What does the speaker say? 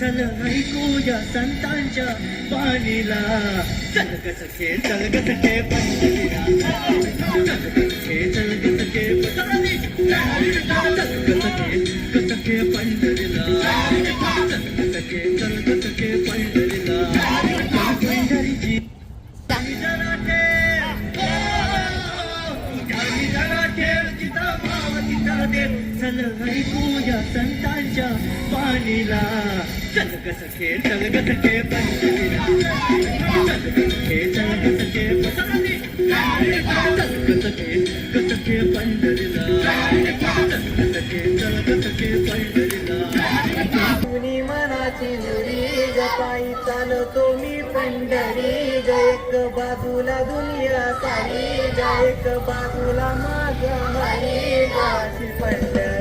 चल ऐकूया संतांच्या वाणीला. चल ग सखे चल ग सखे पंढरीला. चल ग सखे चल ग सखे पंढरीला. चल ग सखे पंढरीला. चल ग सखे चल ग सखे पंढरीला. पंढरीची चल ऐकूया संतांच्या वाणीला. चल ग सखे चल ग सखे पंढरीला. चल ग सखे चल ग सखे पंढरीला. चल ग सखे पंढरीला. चल ग सखे चल ग सखे पंढरीला. कुणी मनाची मुरी जपाई चालतो मी पंढरी ग. एक बाजूला दुनिया सारी ग, एक बाजूला माझा हरी ग. अशी पंढरी